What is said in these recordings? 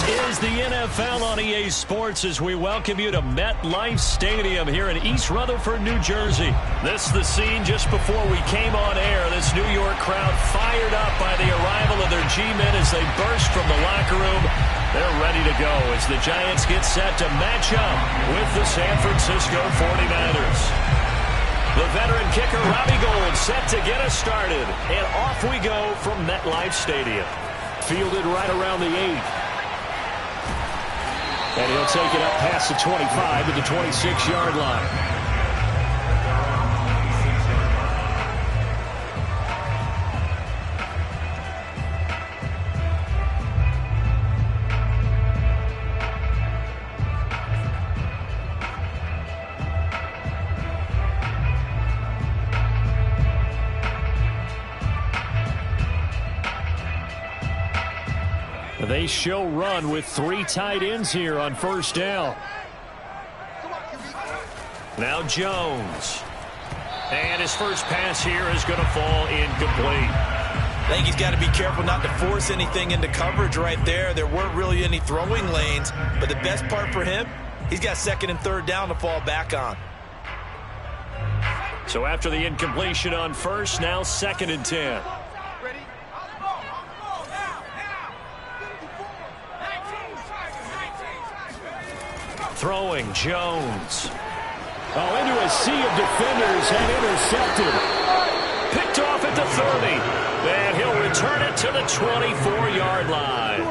This is the NFL on EA Sports as we welcome you to MetLife Stadium here in East Rutherford, New Jersey. This is the scene just before we came on air. This New York crowd fired up by the arrival of their G-men as they burst from the locker room. They're ready to go as the Giants get set to match up with the San Francisco 49ers. The veteran kicker Robbie Gould set to get us started. And off we go from MetLife Stadium. Fielded right around the 8. And he'll take it up past the 25 to the 26-yard line. They show run with 3 tight ends here on first down. Now Jones. And his first pass here is going to fall incomplete. I think he's got to be careful not to force anything into coverage right there. There weren't really any throwing lanes, but the best part for him, he's got second and third down to fall back on. So after the incompletion on first, now second and 10. Throwing Jones. Oh, into a sea of defenders and intercepted. Picked off at the 30. And he'll return it to the 24-yard line.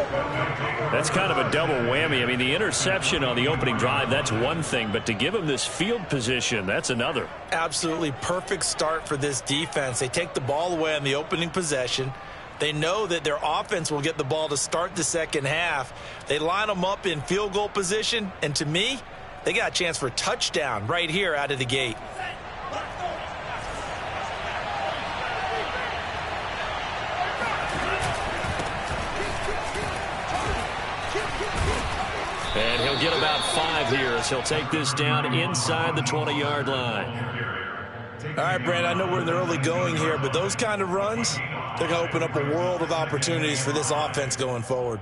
That's kind of a double whammy. I mean, the interception on the opening drive, that's one thing. But to give him this field position, that's another. Absolutely perfect start for this defense. They take the ball away on the opening possession. They know that their offense will get the ball to start the second half. They line them up in field goal position, and to me, they got a chance for a touchdown right here out of the gate. And he'll get about 5 here as he'll take this down inside the 20-yard line. All right, Brand, I know we're in the early going here, but those kind of runs, they're going to open up a world of opportunities for this offense going forward.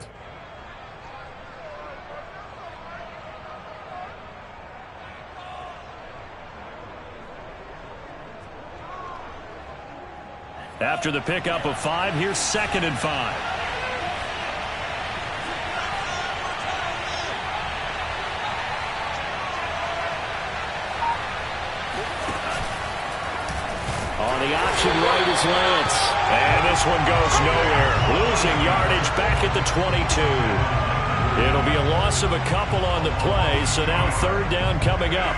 After the pickup of 5, here's second and 5. The option right is Lance. And this one goes nowhere. Losing yardage back at the 22. It'll be a loss of a couple on the play, so now third down coming up.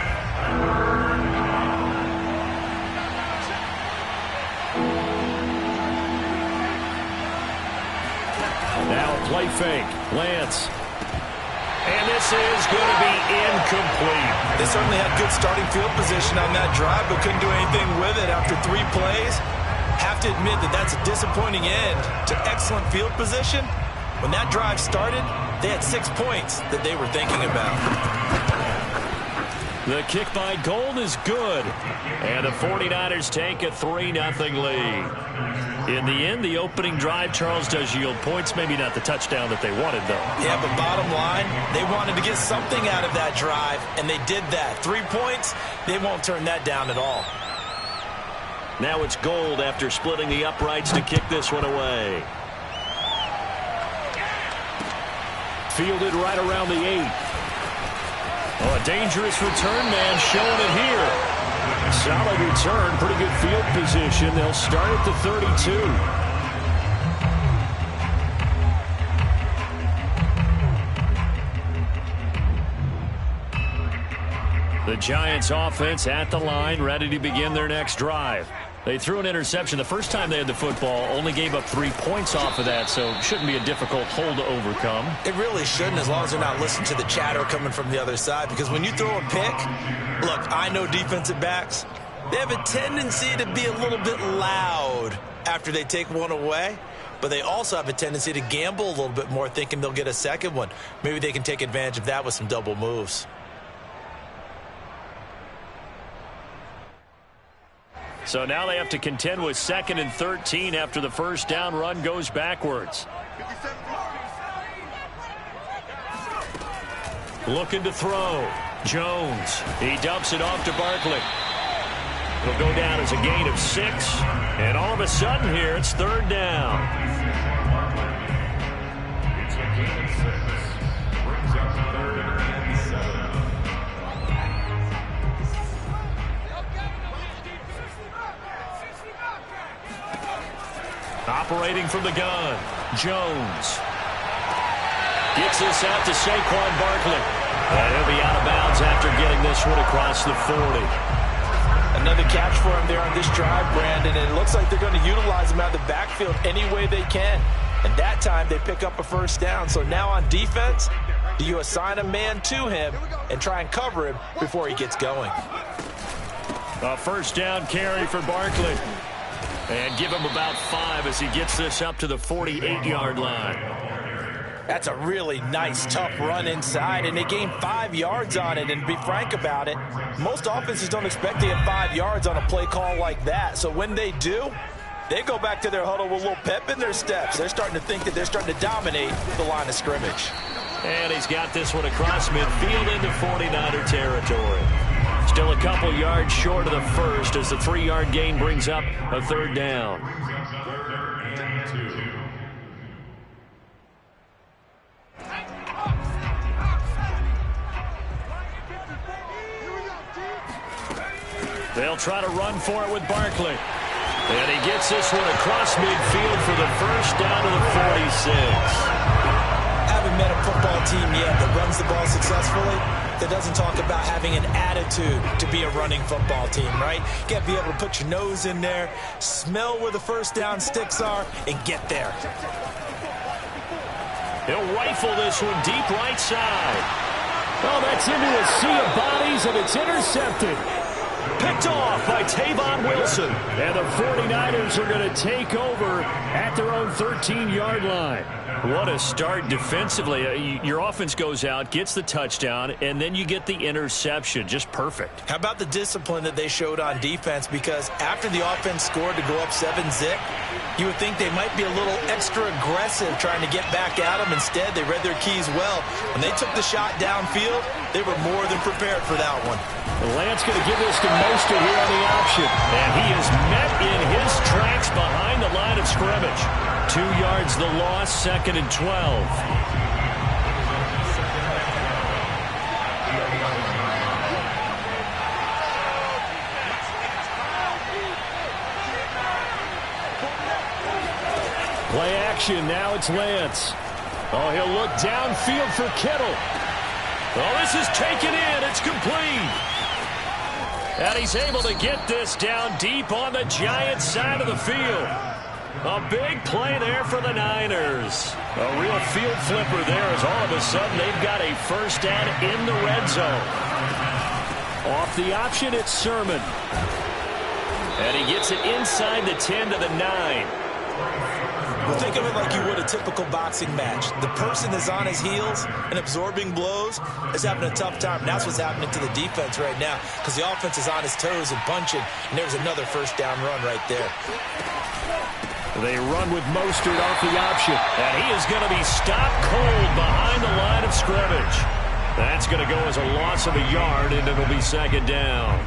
Now a play fake. Lance. And this is going to be incomplete. They certainly had good starting field position on that drive, but couldn't do anything with it after 3 plays. Have to admit that that's a disappointing end to excellent field position. When that drive started, they had 6 points that they were thinking about. The kick by Gould is good. And the 49ers take a 3-0 lead. In the end, the opening drive, Charles, does yield points. Maybe not the touchdown that they wanted, though. Yeah, but bottom line, they wanted to get something out of that drive, and they did that. 3 points, they won't turn that down at all. Now it's Gould after splitting the uprights to kick this one away. Fielded right around the 8. Oh, a dangerous return man showing it here. Solid return, pretty good field position. They'll start at the 32. The Giants offense at the line, ready to begin their next drive. They threw an interception the first time they had the football, only gave up 3 points off of that, so it shouldn't be a difficult hole to overcome. It really shouldn't, as long as they're not listening to the chatter coming from the other side, because when you throw a pick, look, I know defensive backs, they have a tendency to be a little bit loud after they take one away, but they also have a tendency to gamble a little bit more, thinking they'll get a second one. Maybe they can take advantage of that with some double moves. So now they have to contend with 2nd and 13 after the first down run goes backwards. Looking to throw. Jones. He dumps it off to Barkley. It'll go down as a gain of 6. And all of a sudden here, it's 3rd down. It's a gain of 6. Brings up 3rd and 7. Operating from the gun. Jones. Gets this out to Saquon Barkley. And he'll be out of bounds after getting this one across the 40. Another catch for him there on this drive, Brandon, and it looks like they're going to utilize him out of the backfield any way they can. And that time they pick up a 1st down. So now on defense, do you assign a man to him and try and cover him before he gets going? A 1st down carry for Barkley. And give him about 5 as he gets this up to the 48-yard line. That's a really nice, tough run inside, and they gained 5 yards on it. And to be frank about it, most offenses don't expect to get 5 yards on a play call like that. So when they do, they go back to their huddle with a little pep in their steps. They're starting to think that they're starting to dominate the line of scrimmage. And he's got this one across midfield into 49er territory. Still a couple yards short of the first as the 3-yard gain brings up a 3rd down. They'll try to run for it with Barkley. And he gets this one across midfield for the 1st down to the 46. Haven't met a football team yet that runs the ball successfully that doesn't talk about having an attitude to be a running football team, right? You got to be able to put your nose in there, smell where the 1st down sticks are, and get there. He'll rifle this one deep right side. Oh, that's into a sea of bodies, and it's intercepted. Picked off by Tavon Wilson. And the 49ers are going to take over at their own 13-yard line. What a start defensively. Your offense goes out, gets the touchdown, and then you get the interception. Just perfect. How about the discipline that they showed on defense? Because after the offense scored to go up 7-zip, you would think they might be a little extra aggressive trying to get back at them. Instead, they read their keys well. When they took the shot downfield, they were more than prepared for that one. Lance going to give this to Mostert here on the option. And he is met in his tracks behind the line of scrimmage. 2 yards the loss, 2nd and 12. Play action, now it's Lance. Oh, he'll look downfield for Kittle. Oh, this is taken in, it's complete. And he's able to get this down deep on the Giants side of the field. A big play there for the Niners. A real field flipper there as all of a sudden they've got a 1st down in the red zone. Off the option, it's Sermon. And he gets it inside the 10 to the 9. Well, think of it like you would a typical boxing match. The person is on his heels and absorbing blows is having a tough time. And that's what's happening to the defense right now because the offense is on his toes and punching. And there's another 1st down run right there. They run with Mostert off the option. And he is going to be stopped cold behind the line of scrimmage. That's going to go as a loss of a yard, and it'll be 2nd down.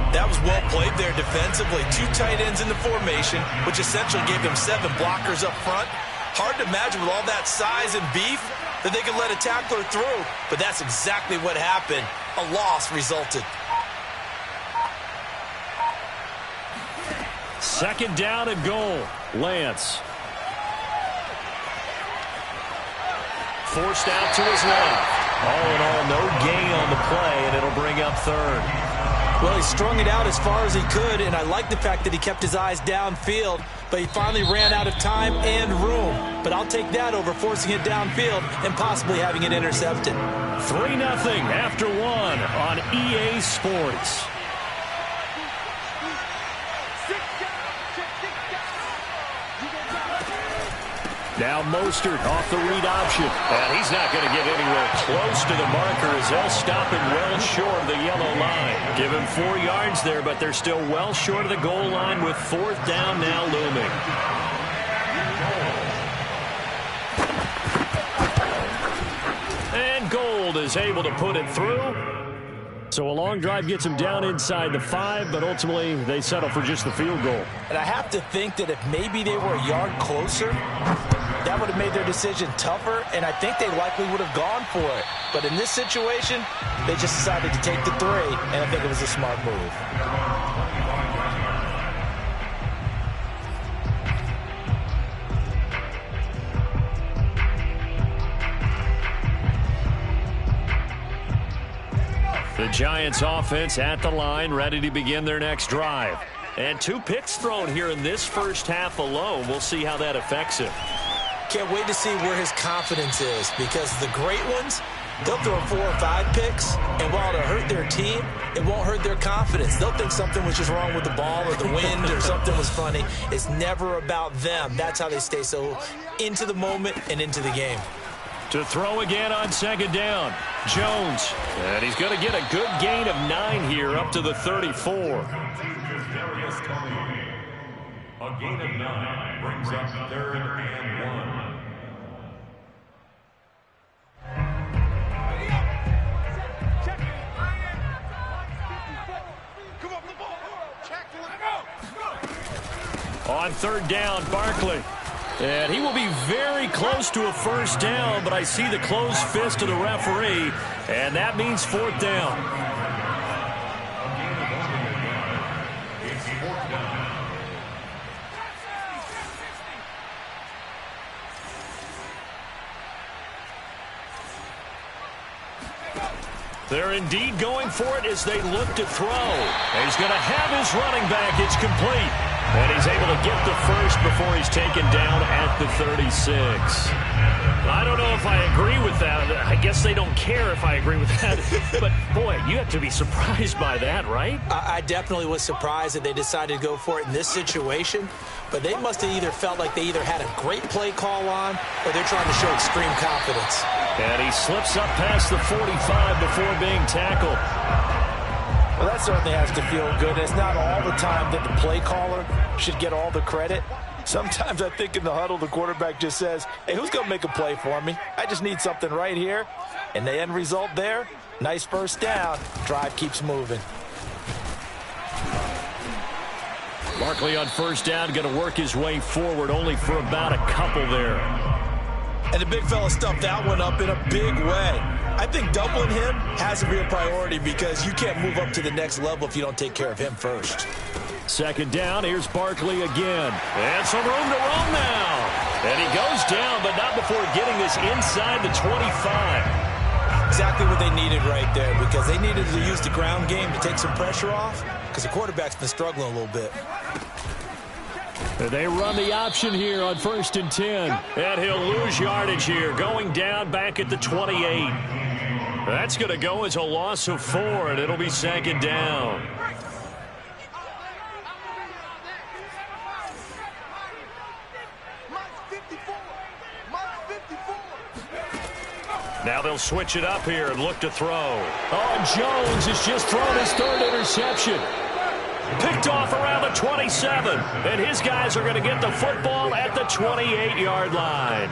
That was well played there defensively. 2 tight ends in the formation, which essentially gave them 7 blockers up front. Hard to imagine with all that size and beef that they could let a tackler through. But that's exactly what happened. A loss resulted. 2nd down and goal. Lance. Forced out to his left. All in all, no gain on the play, and it'll bring up 3rd. Well, he strung it out as far as he could, and I like the fact that he kept his eyes downfield, but he finally ran out of time and room. But I'll take that over forcing it downfield and possibly having it intercepted. 3-0 after 1 on EA Sports. Now Mostert off the read option. And he's not going to get anywhere close to the marker as they'll stop him well short of the yellow line. Give him 4 yards there, but they're still well short of the goal line with 4th down now looming. And And Gold is able to put it through. So a long drive gets them down inside the 5, but ultimately they settle for just the field goal. And I have to think that if maybe they were a yard closer, that would have made their decision tougher, and I think they likely would have gone for it. But in this situation, they just decided to take the 3, and I think it was a smart move. The Giants offense at the line, ready to begin their next drive. And 2 picks thrown here in this first half alone. We'll see how that affects him. Can't wait to see where his confidence is, because the great ones, they'll throw 4 or 5 picks, and while it'll hurt their team, it won't hurt their confidence. They'll think something was just wrong with the ball or the wind or something was funny. It's never about them. That's how they stay so into the moment and into the game. To throw again on second down, Jones. And he's going to get a good gain of 9 here up to the 34. A gain of 9 brings up 3rd and 1. On 3rd down, Barkley. And he will be very close to a first down, but I see the closed fist of the referee, and that means 4th down. They're indeed going for it as they look to throw. And he's going to have his running back. It's complete. And he's able to get the first before he's taken down at the 36. I don't know if I agree with that. I guess they don't care if I agree with that. But, boy, you have to be surprised by that, right? I definitely was surprised that they decided to go for it in this situation. But they must have either felt like they either had a great play call on or they're trying to show extreme confidence. And he slips up past the 45 before being tackled. Well, that certainly has to feel good. It's not all the time that the play caller should get all the credit. Sometimes I think in the huddle, the quarterback just says, hey, who's going to make a play for me? I just need something right here. And the end result there, nice first down. Drive keeps moving. Barkley on first down, going to work his way forward, only for about a couple there. And the big fella stuffed that one up in a big way. I think doubling him has to be a priority because you can't move up to the next level if you don't take care of him first. 2nd down, here's Barkley again. And some room to roam now. And he goes down, but not before getting this inside the 25. Exactly what they needed right there, because they needed to use the ground game to take some pressure off, because the quarterback's been struggling a little bit. They run the option here on 1st and 10. And he'll lose yardage here, going down back at the 28. That's going to go as a loss of 4, and it'll be 2nd down. Now they'll switch it up here and look to throw. Oh, Jones has just thrown his 3rd interception. Picked off around the 27. And his guys are going to get the football at the 28-yard line.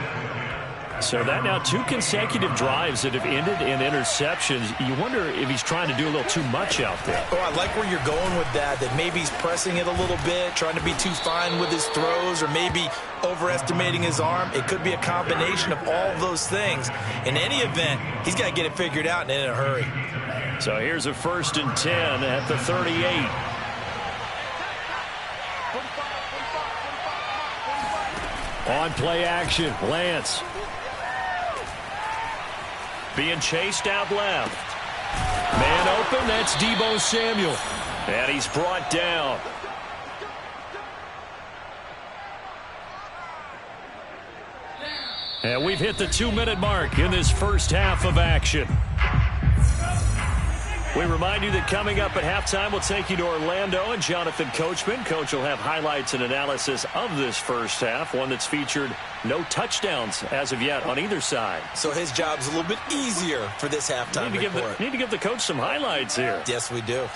So that now 2 consecutive drives that have ended in interceptions. You wonder if he's trying to do a little too much out there. Oh, I like where you're going with that maybe he's pressing it a little bit, trying to be too fine with his throws, or maybe overestimating his arm. It could be a combination of all of those things. In any event, he's got to get it figured out and in a hurry. So here's a 1st and 10 at the 38. On play action, Lance. Being chased out left. Man open, that's Deebo Samuel. And he's brought down. And we've hit the 2-minute mark in this first half of action. We remind you that coming up at halftime, we'll take you to Orlando and Jonathan Coachman. Coach will have highlights and analysis of this first half, one that's featured no touchdowns as of yet on either side. So his job's a little bit easier for this halftime report. Need to give the coach some highlights here. Yes, we do.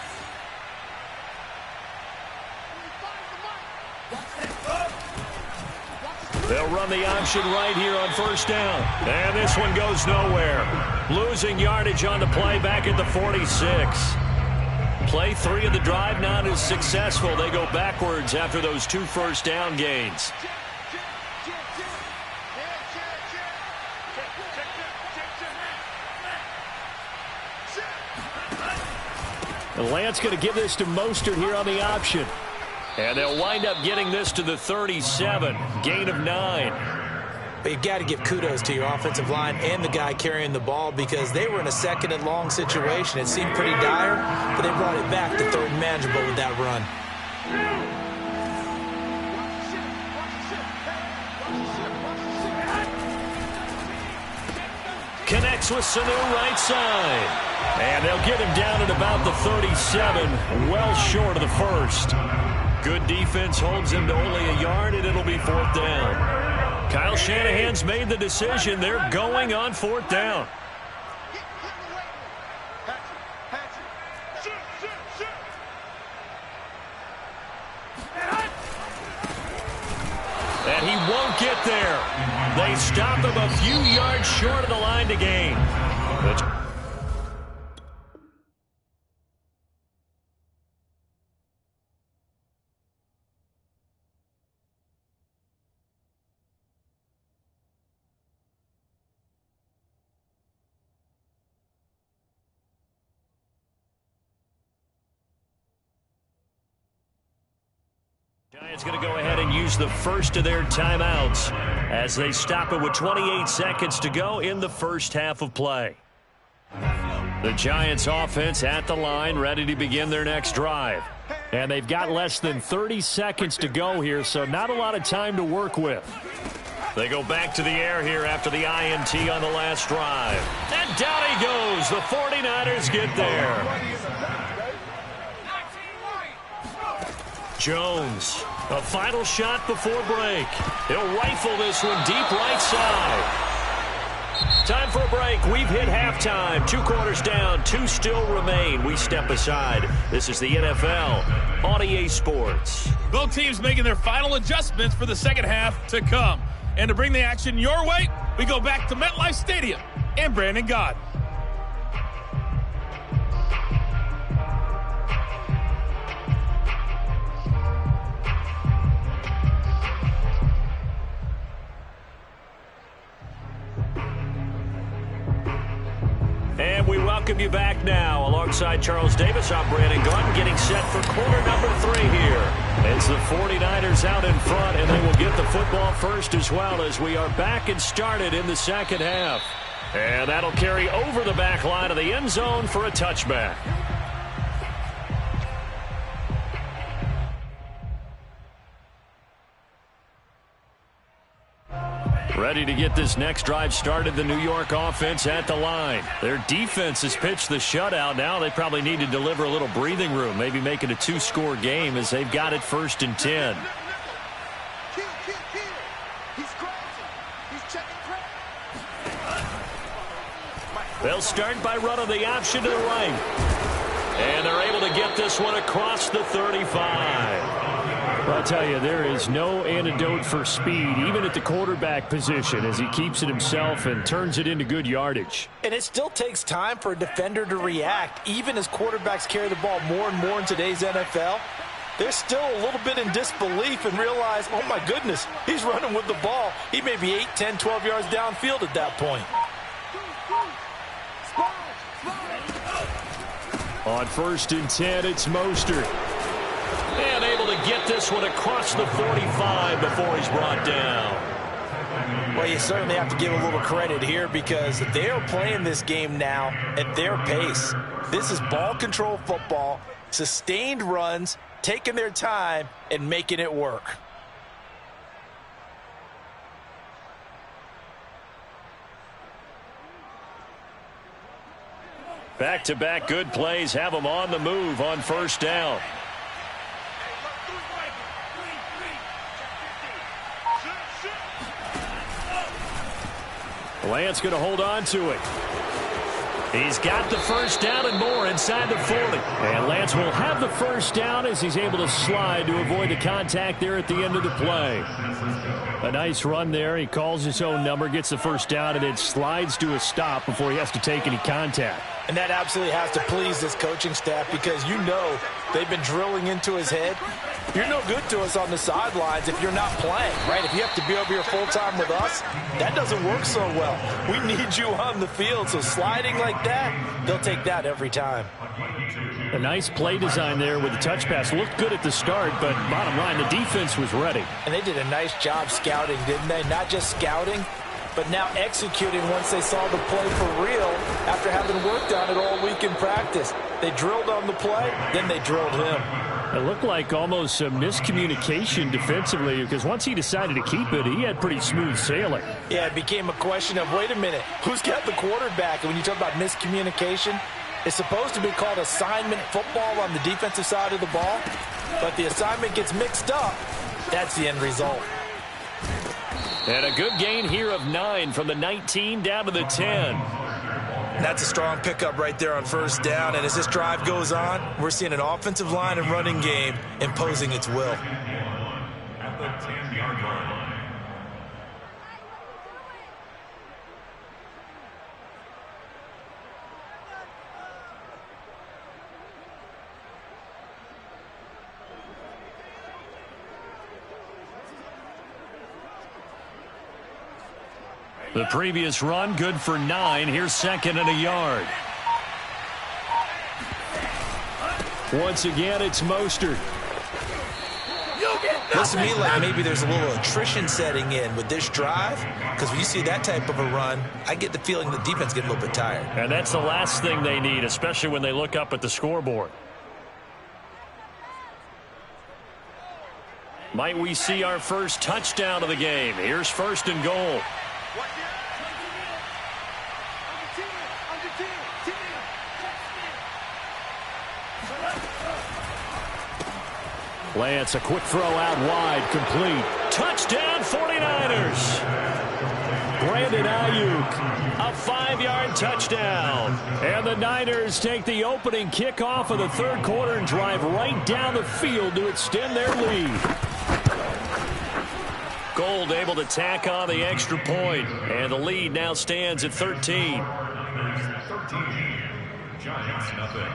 They'll They'll run the option right here on first down. And this one goes nowhere. Losing yardage on the play back at the 46. Play 3 of the drive not as successful. They go backwards after those 2 first down gains. And Lance going to give this to Mostert here on the option. And they'll wind up getting this to the 37. Gain of 9. But you've got to give kudos to your offensive line and the guy carrying the ball because they were in a 2nd and long situation. It seemed pretty dire, but they brought it back to 3rd and manageable with that run. Connects with Sanu right side. And they'll get him down at about the 37, well short of the first. Good defense holds him to only a yard, and it'll be 4th down. Kyle Shanahan's made the decision. They're going on 4th down. And he won't get there. They stop him a few yards short of the line to gain. Giants going to go ahead and use the first of their timeouts as they stop it with 28 seconds to go in the first half of play. The Giants offense at the line, ready to begin their next drive. And they've got less than 30 seconds to go here, so not a lot of time to work with. They go back to the air here after the INT on the last drive. And down he goes. The 49ers get there. Jones, a final shot before break. He'll rifle this one deep right side. Time for a break. We've hit halftime. 2 quarters down, 2 still remain. We step aside. This is the NFL on EA Sports. Both teams making their final adjustments for the second half to come. And to bring the action your way, we go back to MetLife Stadium and Brandon Gott. And we welcome you back now. Alongside Charles Davis, I'm Brandon Gott, getting set for quarter number 3 here. It's the 49ers out in front, and they will get the football first as well as we are back and started in the second half. And that'll carry over the back line of the end zone for a touchback. Ready to get this next drive started, the New York offense at the line. Their defense has pitched the shutout. Now they probably need to deliver a little breathing room, maybe make it a 2-score game as they've got it 1st and 10. They'll start by running the option to the right. And they're able to get this one across the 35. Well, I'll tell you, there is no antidote for speed, even at the quarterback position, as he keeps it himself and turns it into good yardage. And it still takes time for a defender to react, even as quarterbacks carry the ball more and more in today's NFL. They're still a little bit in disbelief and realize, oh my goodness, he's running with the ball. He may be 8, 10, 12 yards downfield at that point. On 1st and 10, it's Mostert. And able to get this one across the 45 before he's brought down. Well, you certainly have to give a little credit here because they are playing this game now at their pace. This is ball control football, sustained runs, taking their time, and making it work. Back-to-back good plays have them on the move on 1st down. Lance going to hold on to it. He's got the first down and more inside the 40. And Lance will have the first down as he's able to slide to avoid the contact there at the end of the play. A nice run there. He calls his own number, gets the first down, and then slides to a stop before he has to take any contact. And that absolutely has to please this coaching staff because you know they've been drilling into his head. You're no good to us on the sidelines if you're not playing, right? If you have to be over here full-time with us, that doesn't work so well. We need you on the field, so sliding like that, they'll take that every time. A nice play design there with the touch pass. Looked good at the start, but bottom line, the defense was ready. And they did a nice job scouting, didn't they? Not just scouting, but now executing once they saw the play for real after having worked on it all week in practice. They drilled on the play, then they drilled him. It looked like almost a miscommunication defensively because once he decided to keep it, he had pretty smooth sailing. Yeah, it became a question of, wait a minute, who's got the quarterback? And when you talk about miscommunication, it's supposed to be called assignment football on the defensive side of the ball, but the assignment gets mixed up. That's the end result. And a good gain here of 9 from the 19 down to the 10. That's a strong pickup right there on first down. And as this drive goes on, we're seeing an offensive line and running game imposing its will. At the 10-yard line. The previous run, good for 9. Here's second and a yard. Once again, it's Mostert. Looks to me like maybe there's a little attrition setting in with this drive, because when you see that type of a run, I get the feeling the defense gets a little bit tired. And that's the last thing they need, especially when they look up at the scoreboard. Might we see our first touchdown of the game? Here's first and goal. Lance, a quick throw out wide, complete. Touchdown, 49ers. Brandon Ayuk, a 5-yard touchdown. And the Niners take the opening kickoff of the third quarter and drive right down the field to extend their lead. Gold able to tack on the extra point, and the lead now stands at 13. 13. Giants, nothing.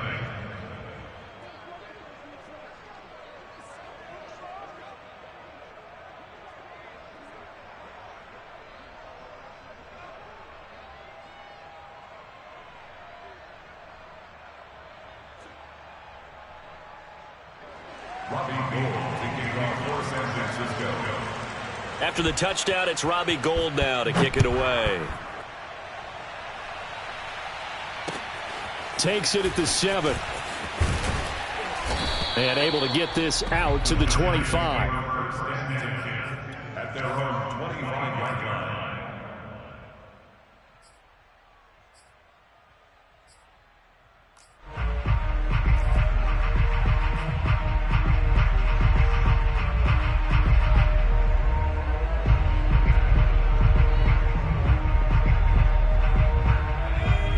After the touchdown, it's Robbie Gould now to kick it away. Takes it at the 7. And able to get this out to the 25. At their own 25-yard line.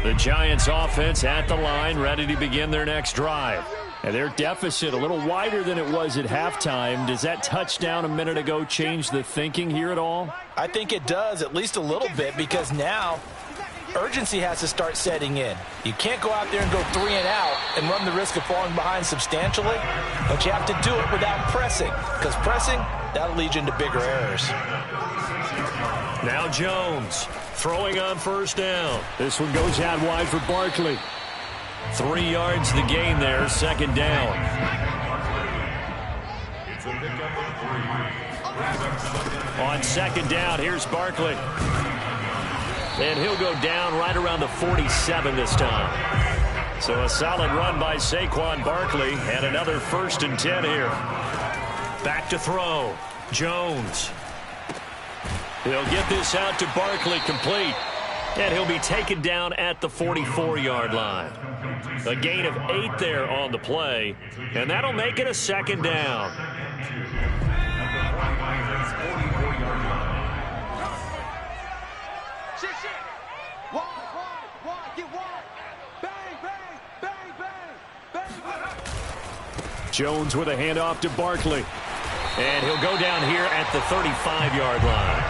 The Giants offense at the line, ready to begin their next drive. And their deficit a little wider than it was at halftime. Does that touchdown a minute ago change the thinking here at all? I think it does, at least a little bit, because now urgency has to start setting in. You can't go out there and go 3 and out and run the risk of falling behind substantially, but you have to do it without pressing, because pressing, that'll lead you into bigger errors. Now Jones throwing on first down. This one goes out wide for Barkley. 3 yards the gain there, second down. It's a pickup of 3. On second down, here's Barkley. And he'll go down right around the 47 this time. So a solid run by Saquon Barkley, and another 1st and 10 here. Back to throw. Jones. He'll get this out to Barkley, complete. And he'll be taken down at the 44-yard line. A gain of 8 there on the play, and that'll make it a second down. Jones with a handoff to Barkley. And he'll go down here at the 35-yard line.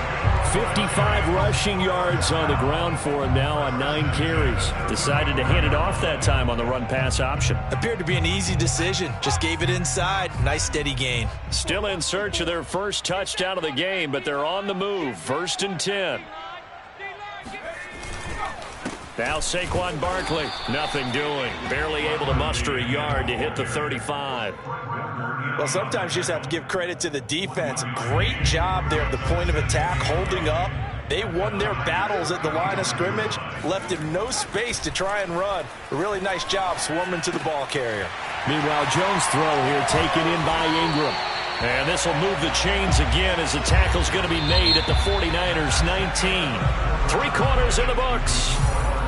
55 rushing yards on the ground for him now on 9 carries. Decided to hand it off that time on the run-pass option. Appeared to be an easy decision. Just gave it inside. Nice steady gain. Still in search of their first touchdown of the game, but they're on the move. 1st and 10. Now Saquon Barkley, nothing doing. Barely able to muster a yard to hit the 35. Well, sometimes you just have to give credit to the defense. Great job there at the point of attack, holding up. They won their battles at the line of scrimmage, left him no space to try and run. A really nice job swarming to the ball carrier. Meanwhile, Jones' throw here taken in by Ingram. And this will move the chains again as the tackle's going to be made at the 49ers 19. 3 quarters in the books.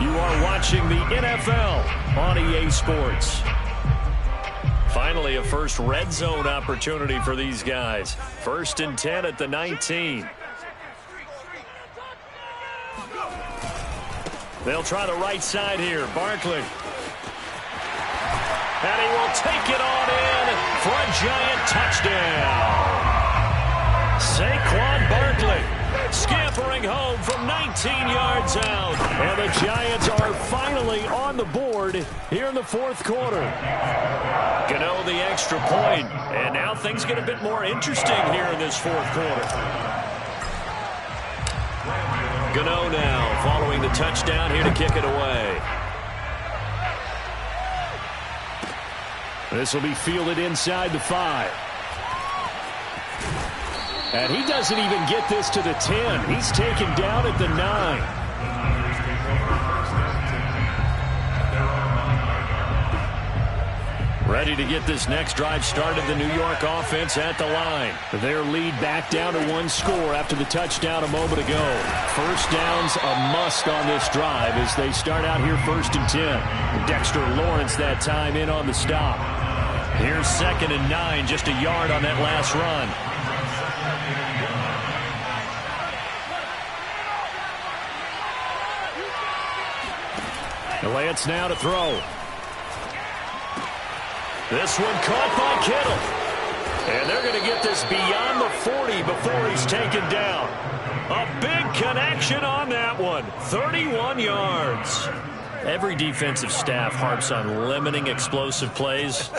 You are watching the NFL on EA Sports. Finally, a first red zone opportunity for these guys. 1st and 10 at the 19. They'll try the right side here. Barkley. And he will take it on in for a giant touchdown. Saquon Barkley scampering home from 19 yards out. And the Giants are finally on the board here in the 4th quarter. Gano the extra point. And now things get a bit more interesting here in this 4th quarter. Gano now following the touchdown here to kick it away. This will be fielded inside the 5. And he doesn't even get this to the 10. He's taken down at the 9. Ready to get this next drive started, the New York offense at the line. Their lead back down to 1 score after the touchdown a moment ago. First down's a must on this drive as they start out here 1st and 10. Dexter Lawrence that time in on the stop. Here's 2nd and 9, just a yard on that last run. Lance now to throw. This one caught by Kittle. And they're going to get this beyond the 40 before he's taken down. A big connection on that one. 31 yards. Every defensive staff harps on limiting explosive plays.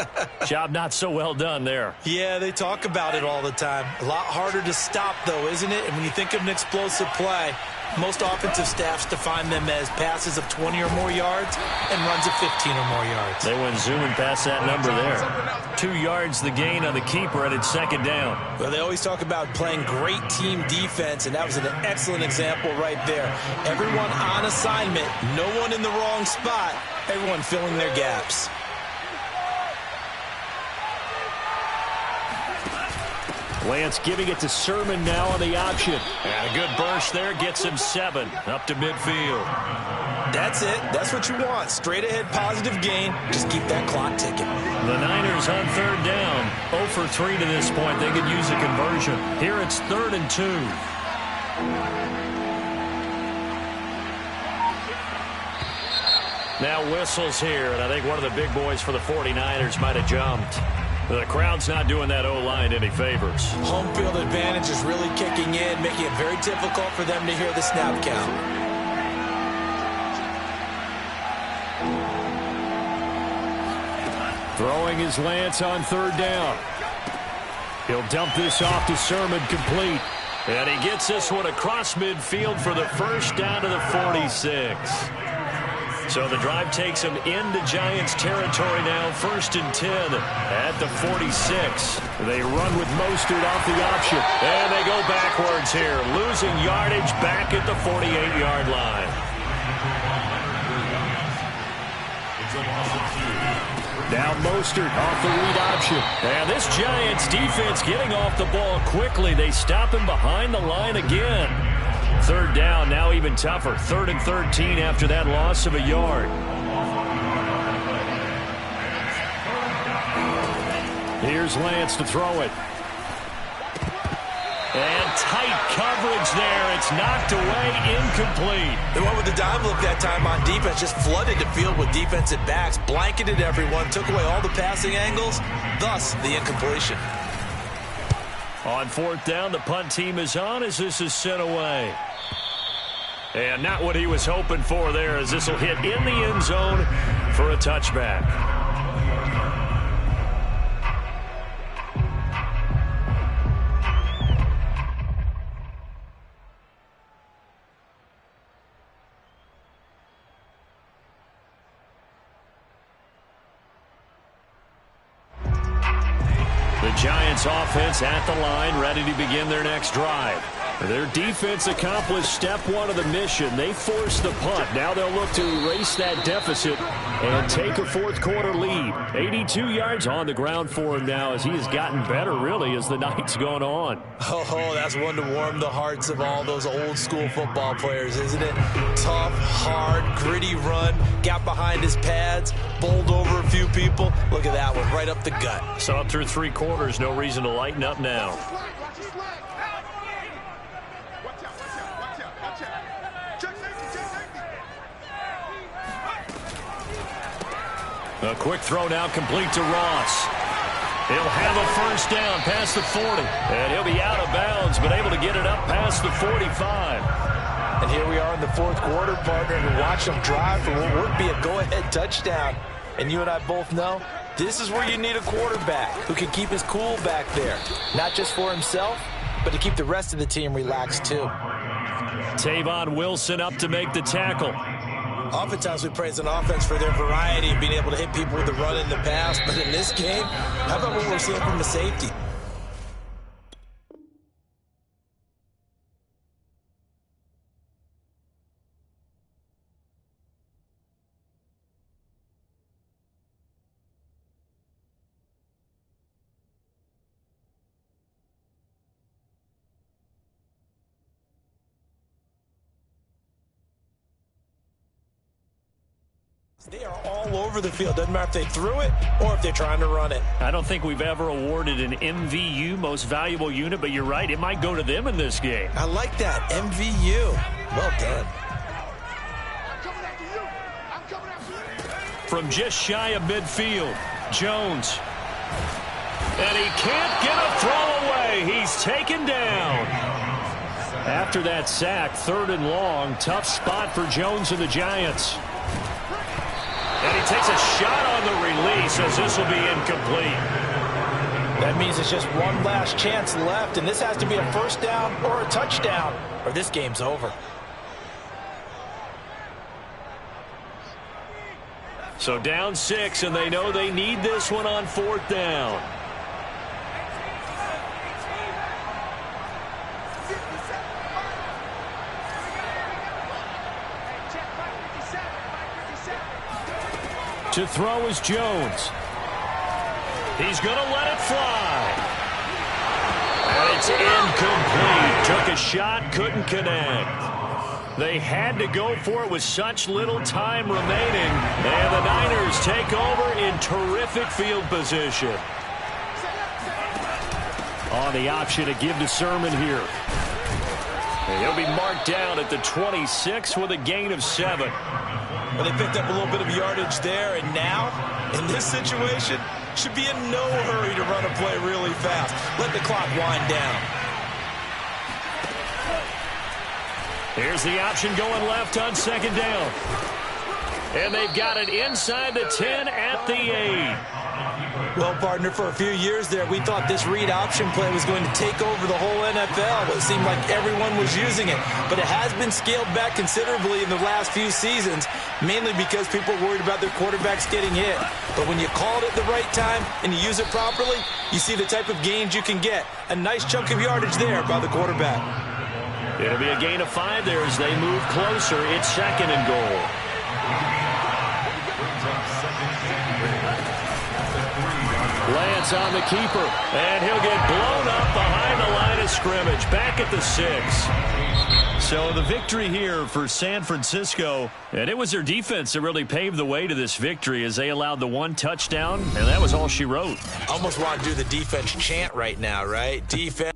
Job not so well done there. Yeah, they talk about it all the time. A lot harder to stop, though, isn't it? And when you think of an explosive play, most offensive staffs define them as passes of 20 or more yards and runs of 15 or more yards. They went zooming past that number there. 2 yards the gain on the keeper, and it's 2nd down. Well, they always talk about playing great team defense, and that was an excellent example right there. Everyone on assignment, no one in the wrong spot, everyone filling their gaps. Lance giving it to Sermon now on the option. And a good burst there gets him 7 up to midfield. That's it. That's what you want. Straight ahead positive gain. Just keep that clock ticking. The Niners on 3rd down. 0 for 3 to this point. They could use a conversion. Here it's 3rd and 2. Now whistles here, and I think one of the big boys for the 49ers might have jumped. The crowd's not doing that O-line any favors. Home field advantage is really kicking in, making it very difficult for them to hear the snap count. Throwing his Lance on 3rd down. He'll dump this off to Sermon, complete. And he gets this one across midfield for the first down to the 46. So the drive takes him into Giants territory now, 1st and 10 at the 46. They run with Mostert off the option, and they go backwards here, losing yardage back at the 48-yard line. Now Mostert off the read option. And this Giants defense getting off the ball quickly. They stop him behind the line again. 3rd down, now even tougher. 3rd and 13 after that loss of a yard. Here's Lance to throw it. And tight coverage there. It's knocked away, incomplete. The one with the dime look that time on defense just flooded the field with defensive backs, blanketed everyone, took away all the passing angles, thus the incompletion. On fourth down, the punt team is on as this is sent away. And not what he was hoping for there, as this will hit in the end zone for a touchback. Giants offense at the line, ready to begin their next drive. Their defense accomplished step one of the mission. They forced the punt. Now they'll look to erase that deficit and take a fourth quarter lead. 82 yards on the ground for him now as he has gotten better, really, as the night's gone on. Oh, that's one to warm the hearts of all those old school football players, isn't it? Tough, hard, gritty run, got behind his pads, bowled over a few people. Look at that one, right up the gut. So up through three quarters, no reason to lighten up now. A quick throw now complete to Ross. He'll have a first down past the 40. And he'll be out of bounds, but able to get it up past the 45. And here we are in the fourth quarter, partner, and watch them drive for what would be a go-ahead touchdown. And you and I both know this is where you need a quarterback who can keep his cool back there. Not just for himself, but to keep the rest of the team relaxed too. Tavon Wilson up to make the tackle. Oftentimes we praise an offense for their variety of being able to hit people with the run in the pass. But in this game, how about what we're seeing from the safety? They are all over the field. Doesn't matter if they threw it or if they're trying to run it. I don't think we've ever awarded an MVU, most valuable unit, but you're right. It might go to them in this game. I like that. MVU. Well done. From just shy of midfield, Jones. And he can't get a throw away. He's taken down. After that sack, third and long, tough spot for Jones and the Giants. And he takes a shot on the release as this will be incomplete. That means it's just one last chance left, and this has to be a first down or a touchdown, or this game's over. So down 6, and they know they need this one on fourth down. To throw is Jones. He's going to let it fly. And it's incomplete. Took a shot, couldn't connect. They had to go for it with such little time remaining. And the Niners take over in terrific field position. On the option to give to Sermon here. And he'll be marked down at the 26 with a gain of 7. Well, they picked up a little bit of yardage there, and now, in this situation, should be in no hurry to run a play really fast. Let the clock wind down. Here's the option going left on second down. And they've got it inside the 10 at the 8. Well, partner, for a few years there, we thought this read option play was going to take over the whole NFL. It seemed like everyone was using it. But it has been scaled back considerably in the last few seasons, mainly because people are worried about their quarterbacks getting hit. But when you call it at the right time and you use it properly, you see the type of gains you can get. A nice chunk of yardage there by the quarterback. It'll be a gain of 5 there as they move closer. It's second and goal. Lance on the keeper, and he'll get blown up behind the line of scrimmage, back at the 6. So the victory here for San Francisco, and it was their defense that really paved the way to this victory as they allowed the 1 touchdown, and that was all she wrote. Almost want to do the defense chant right now, right? Defense.